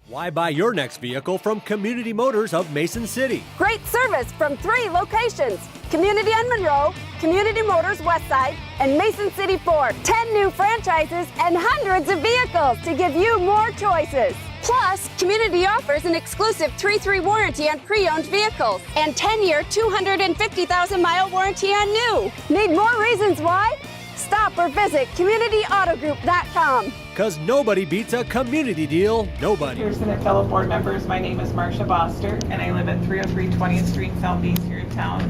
Why buy your next vehicle from Community Motors of Mason City? Great service from 3 locations: Community on Monroe, Community Motors Westside, and Mason City Ford. 10 new franchises and hundreds of vehicles to give you more choices. Plus, Community offers an exclusive 3-3 warranty on pre-owned vehicles and 10-year, 250,000-mile warranty on new. Need more reasons why? Stop or visit CommunityAutoGroup.com. Because nobody beats a community deal. Nobody. Pearson and fellow board members, my name is Marcia Boster, and I live at 303 20th Street Southeast here in town.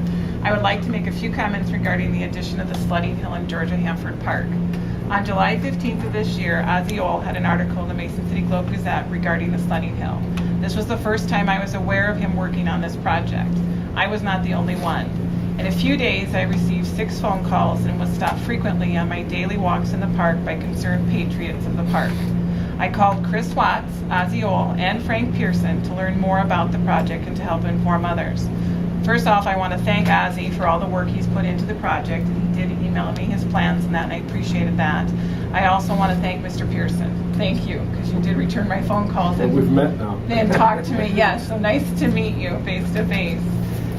I would like to make a few comments regarding the addition of the sledding hill in Georgia Hanford Park. On July 15th of this year, Ozzie Ohl had an article in the Mason City Globe Gazette regarding the sledding hill. This was the first time I was aware of him working on this project. I was not the only one. In a few days, I received 6 phone calls and was stopped frequently on my daily walks in the park by concerned patriots of the park. I called Chris Watts, Ozzie Ohl, and Frank Pearson to learn more about the project and to help inform others. First off, I want to thank Ozzie for all the work he's put into the project. He did email me his plans and that, and I appreciated that. I also want to thank Mr. Pearson. Thank you, because you did return my phone calls and we've met now. And talked to me. Yes, so nice to meet you face to face.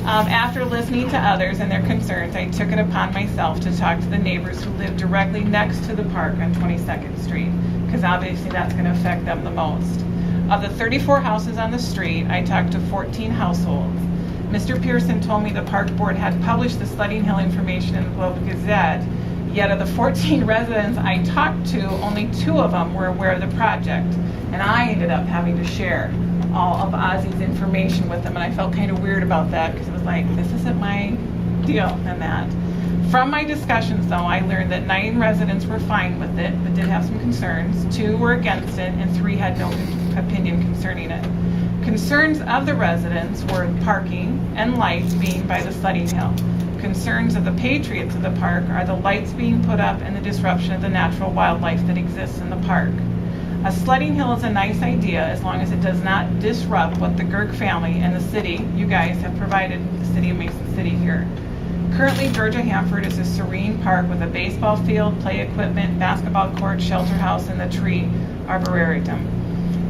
After listening to others and their concerns, I took it upon myself to talk to the neighbors who live directly next to the park on 22nd Street, because obviously that's going to affect them the most. Of the 34 houses on the street, I talked to 14 households. Mr. Pearson told me the park board had published the sledding hill information in the Globe Gazette, yet of the 14 residents I talked to, only 2 of them were aware of the project, and I ended up having to share all of Ozzie's information with them, and I felt kind of weird about that because it was like, this isn't my deal and that. From my discussions though, I learned that 9 residents were fine with it but did have some concerns, 2 were against it, and 3 had no opinion concerning it. Concerns of the residents were parking and lights being by the sledding hill. Concerns of the patriots of the park are the lights being put up and the disruption of the natural wildlife that exists in the park. A sledding hill is a nice idea as long as it does not disrupt what the Girk family and the city, you guys, have provided the city of Mason City here. Currently, Georgia Hanford is a serene park with a baseball field, play equipment, basketball court, shelter house, and the tree arboretum.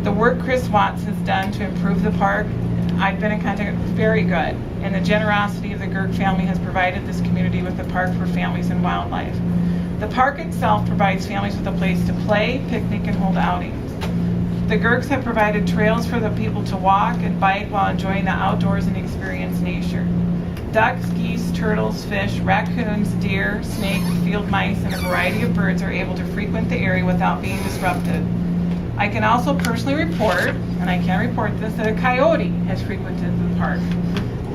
The work Chris Watts has done to improve the park, I've been in contact with, very good, and the generosity of the Girk family has provided this community with a park for families and wildlife. The park itself provides families with a place to play, picnic, and hold outings. The Girks have provided trails for the people to walk and bike while enjoying the outdoors and experience nature. Ducks, geese, turtles, fish, raccoons, deer, snakes, field mice, and a variety of birds are able to frequent the area without being disrupted. I can also personally report, and I can report this, that a coyote has frequented the park.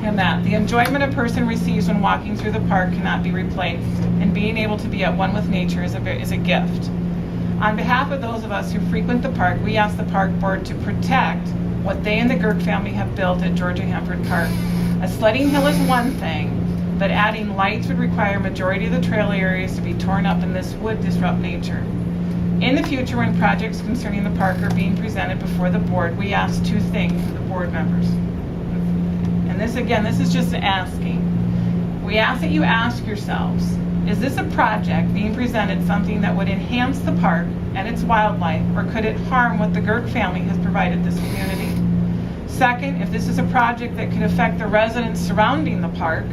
And that the enjoyment a person receives when walking through the park cannot be replaced, and being able to be at one with nature is a gift. On behalf of those of us who frequent the park, we ask the park board to protect what they and the Girk family have built at Georgia Hanford Park. A sledding hill is one thing, but adding lights would require majority of the trail areas to be torn up, and this would disrupt nature. In the future, when projects concerning the park are being presented before the board, we ask 2 things of the board members. And this, again, this is just asking. We ask that you ask yourselves, is this a project being presented something that would enhance the park and its wildlife, or could it harm what the Girk family has provided this community? Second, if this is a project that could affect the residents surrounding the park,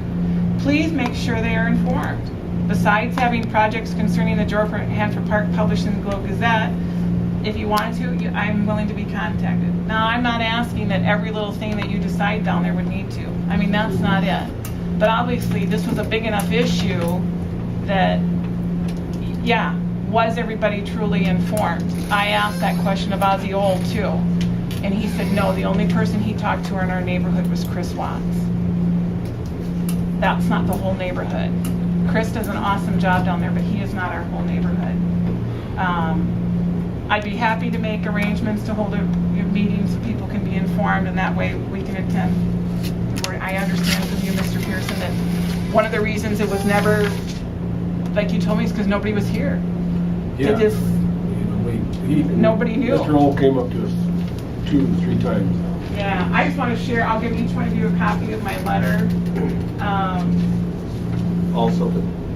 please make sure they are informed. Besides having projects concerning the Georgia Hanford Park published in the Globe Gazette, if you wanted to, I'm willing to be contacted. Now, I'm not asking that every little thing that you decide down there would need to. I mean, that's not it. But obviously, this was a big enough issue that, yeah, was everybody truly informed? I asked that question of Ozzie Ohl, too. And he said, no, the only person he talked to in our neighborhood was Chris Watts. That's not the whole neighborhood. Chris does an awesome job down there, but he is not our whole neighborhood. I'd be happy to make arrangements to hold a meeting so people can be informed, and that way we can attend. I understand from you, Mr. Pearson, that one of the reasons it was never, like you told me, is because nobody was here. Yeah. Just, nobody knew. Mr. Ohl came up to us 2 to 3 times. Yeah, I just want to share, I'll give each one of you a copy of my letter. Also,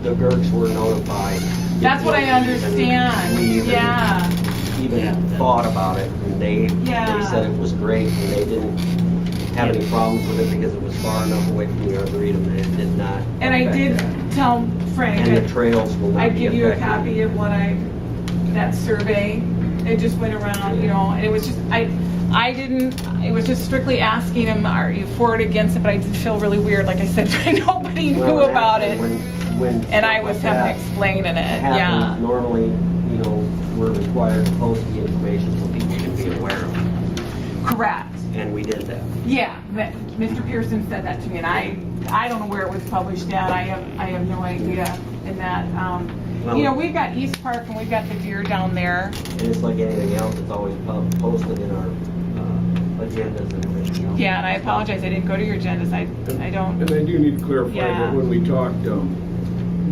the Girks were notified That's what I understand. We even- Yeah. Even thought about it, and they Yeah. said it was great, and they didn't have any problems with it because it was far enough away from the Arboretum that it did not. And I affect did that. tell Frank, And the trails will not I'd be give you a affected. copy of that survey. It just went around, and it was just, I didn't, it was just strictly asking him, are you for it, against it, but I did feel really weird, like I said, nobody knew Well, about it. actually, when And I stuff was like having that to explain it, happens, yeah. Normally, we're required to post the information so people can be aware of it, Correct. and we did that. Yeah, Mr. Pearson said that to me, and I don't know where it was published at, I have no idea in that, Well- we've got East Park and we've got the deer down there. And it's like anything else, it's always posted in our agendas and everything else. Yeah, and I apologize, I didn't go to your agendas, I don't, And I do need to clarify Yeah. that when we talked,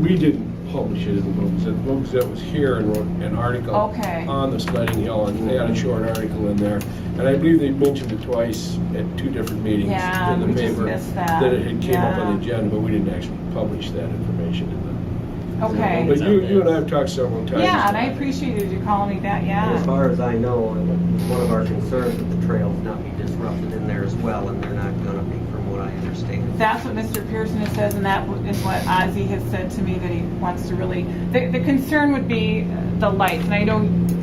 we didn't publish it in the Globe Gazette. The Globe Gazette was here and wrote an article Okay. on the sledding hill, and they had a short article in there. And I believe they mentioned it twice at 2 different meetings Yeah, in the we just paper. missed that. That it had came up on Yeah. the agenda, but we didn't actually publish that information in okay. the. But you and I have talked several times. Yeah, and I appreciated you calling me that, And yeah. as far as I know, and one of our concerns that the trails not be disrupted in there as well, and they're not gonna be, from what I understand. That's what Mr. Pearson has said, and that is what Ozzy has said to me, that he wants to really, the concern would be the lights. And I know,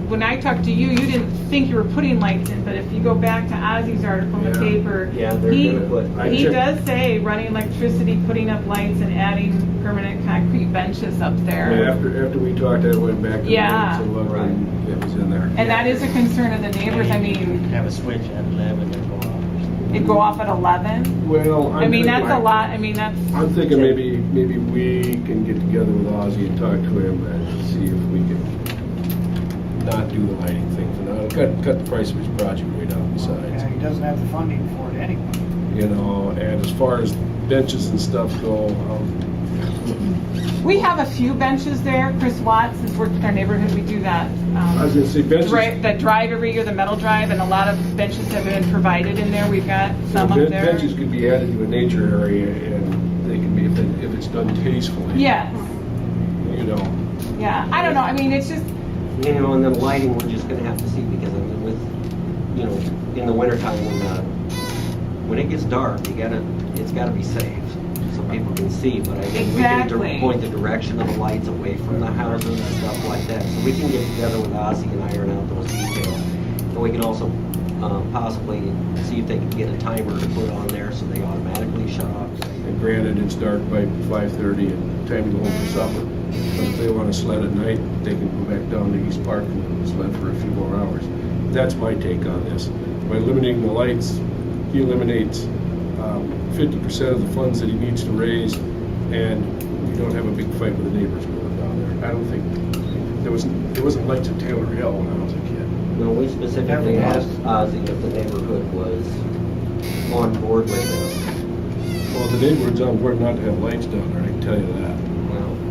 when I talked to you, you didn't think you were putting lights in, but if you go back to Ozzy's article in the Yeah. paper, Yeah, they're he, gonna put. I he checked- does say running electricity, putting up lights, and adding permanent concrete benches up Yeah, there. after we talked, I went back to the Yeah. minutes and looked, and it was in there. And that is a concern of the neighbors, I mean, Have a switch at 11 and go off. it'd go off at 11. Well, I mean, that's a lot, I mean, that's, I'm thinking maybe we can get together with Ozzy and talk to him and see if we can not do the lighting thing for now. Cut the price of his project way down Yeah, besides. he doesn't have the funding for it anyway. And as far as benches and stuff go, we have a few benches there. Chris Watts has worked with our neighborhood, we do that. I was gonna say benches. The drive-every or the metal drive, and a lot of benches have been provided in there. We've got some up there. Benches could be added to a nature area, and they can be, if it's done tastefully. Yes, yeah. I don't know, I mean, it's just, And then lighting, we're just gonna have to see, because I mean, with, in the wintertime, when it gets dark, it's gotta be safe, so people can see, but I mean, Exactly. we can point the direction of the lights away from the houses and stuff like that, so we can get together with Ozzy and iron out those details. And we can also, possibly see if they can get a timer to put on there so they automatically shut off. And granted, it's dark by 5:30 and time to go home for supper. But if they want to sled at night, they can go back down to East Park and sled for a few more hours. That's my take on this. By limiting the lights, he eliminates 50% of the funds that he needs to raise, and you don't have a big fight with the neighbors going down there. I don't think there wasn't lights at Taylor Hill when I was a kid. No, we specifically asked Ozzy if the neighborhood was on board with this. Well, the neighborhood's on board not to have lights down there, I can tell you that.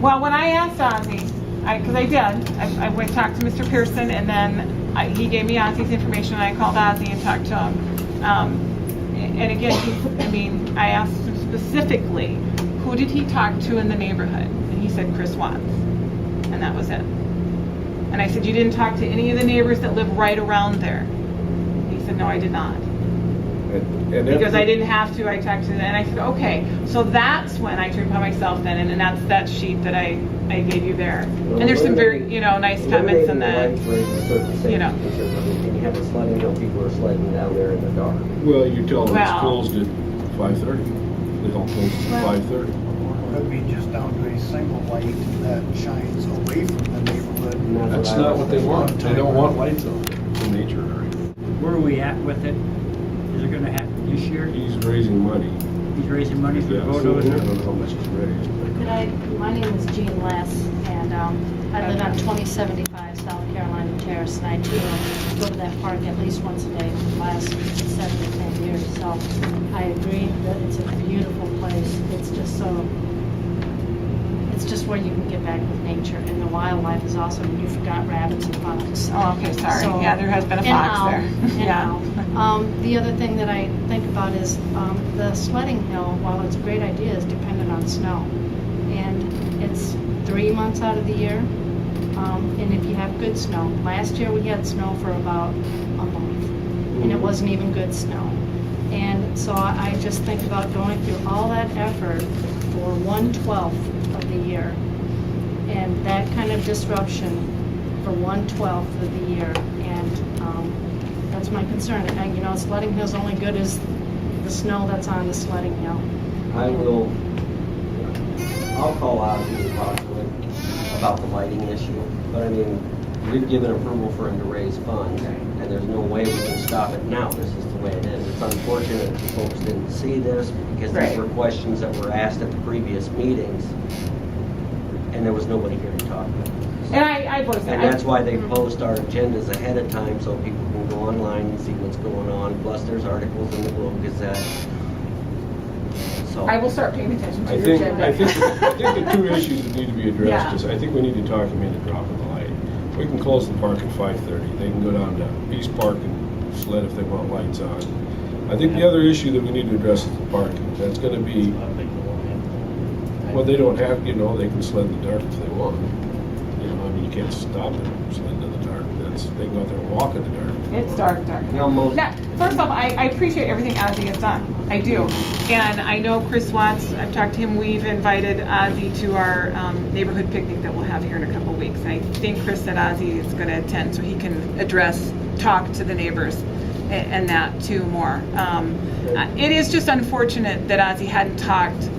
well, when I asked Ozzy, because I did, I went and talked to Mr. Pearson, and then he gave me Ozzy's information, and I called Ozzy and talked to him. And again, I asked him specifically, who did he talk to in the neighborhood? And he said Chris Watts, and that was it. And I said, you didn't talk to any of the neighbors that live right around there? He said, no, I did not. And Because I didn't have to, I talked to them, and I said, okay. So that's when I turned upon myself then, and that's that sheet that I gave you there. And there's some very, nice comments in that. You know. And you have a sledding hill, people are sledding down there in the dark. Well, you tell them it's Well- closed at 5:30. They all close at 5:30. Could be just down to a single light that shines away from the neighborhood. That's not what they want. They don't want lights on. It's a nature area. Where are we at with it? Is it gonna happen this year? He's raising money. He's raising money for the Yeah, road so I over don't there? know how much he's raised. but- My name is Jean Less, and I live on 2075 South Carolina Terrace, and I too go to that park at least once a day for the last 7 or 10 years. So I agree that it's a beautiful place. It's just where you can get back with nature, and the wildlife is awesome. You forgot rabbits and foxes. Oh, okay, sorry. So- Yeah, there has been a And fox owl, there. and Yeah. owl. The other thing that I think about is the sledding hill, while it's a great idea, is dependent on snow. And it's 3 months out of the year And if you have good snow, last year we had snow for about a month, and it wasn't even good snow. And so I just think about going through all that effort for 1/12 of the year, and that kind of disruption for 1/12 of the year, and that's my concern. And, you know, sledding hill's only good as the snow that's on the sledding hill. I'll call Ozzy and talk to him about the lighting issue. But I mean, we've given approval for him to raise funds, and there's no way we can stop it now. This is the way it is. It's unfortunate that folks didn't see this, because these were questions that were asked at the previous meetings, and there was nobody here to talk to. And I voiced that. And that's why they post our agendas ahead of time, so people can go online and see what's going on. Plus, there's articles in the Globe Gazette. So I will start paying attention to I your think, agenda. I think the two issues that need to be addressed Yeah. is, I think we need to talk them into dropping the light. We can close the park at 5:30. They can go down to East Park and sled if they want lights on. I think the other issue that we need to address is the parking. That's gonna be, well, they don't have, you know, they can sled in the dark if they want. You know, I mean, you can't stop them from sledding in the dark. They can go out there and walk in the dark. It's dark. You know, most Now, first off, I appreciate everything Ozzy has done. I do. And I know Chris Watts, I've talked to him, we've invited Ozzy to our neighborhood picnic that we'll have here in a couple weeks. I think Chris said Ozzy is going to attend so he can talk to the neighbors and that too more. It is just unfortunate that Ozzy hadn't talked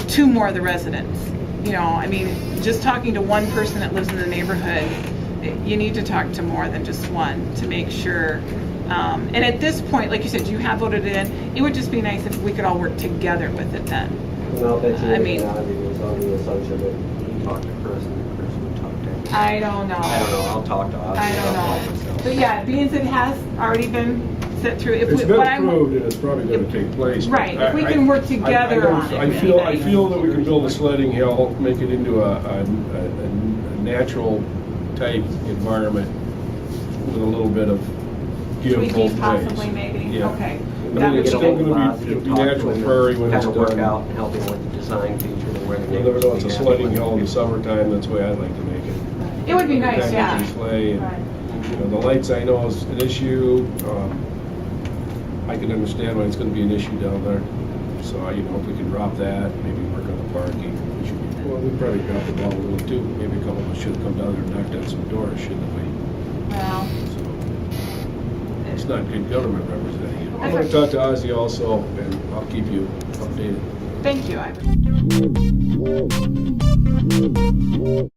to more of the residents. You know, I mean, just talking to one person that lives in the neighborhood, you need to talk to more than just one to make sure. And at this point, like you said, you have voted it in. It would just be nice if we could all work together with it then. And I'll bet you I mean- Ozzy was on the assumption that he talked to Chris and Chris would talk to him. I don't know. I don't know, I'll talk to Ozzy. I don't know. myself. But yeah, being as it has already been set through. If It's we, been what I'm- approved and it's probably gonna take place. but Right, if we can work together don't- on it, I would be feel nice. that we can build a sledding hill, make it into a natural type environment with a little bit of give both tweaking ways. possibly maybe. Yeah. Okay. I That mean, would it's be still good. gonna be, it'll be natural prairie when it's Kind of work done. out and helping with the design features and where the You neighbors never know, it's will a be happy sledding with hill in it. the summertime, that's the way I'd like to make it. It would be nice, Protect yeah. the sleigh and, Right. you know, the lights I know is an issue. I can understand why it's gonna be an issue down there. So, you know, if we can drop that, maybe work on the parking, we should, well, we probably dropped the ball a little too. Maybe a couple of us should have come down there and knocked on some doors, shouldn't we? Well, So, it's not good government representing you. I'm That's gonna talk to Ozzy also, and I'll keep you updated. thank you, Ivan.